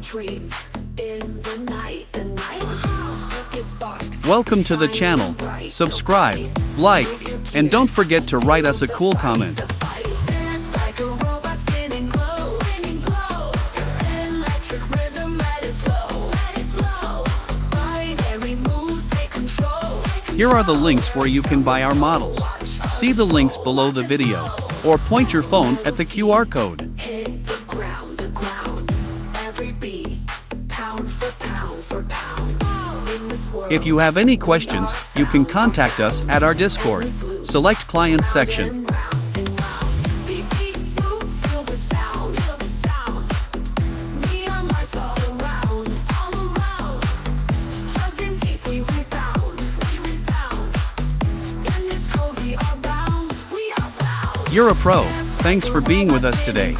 dreams in the night. Circus sparks. Welcome to the channel. Subscribe, like, and don't forget to write us a cool comment. Dance like a robot spinning glow. Electric rhythm, let it flow. Binary moves, take control. Here are the links where you can buy our models. See the links below the video, or point your phone at the QR code. Hit the ground. Every beat, pound for pound for pound. In this world, If you have any questions, you can contact us at our Discord. Select Clients section. round and round. Beat, you feel the sound. Neon lights all around. Hugging deep, we rebound. In this code we are bound. You're a pro. Thanks for being with us today.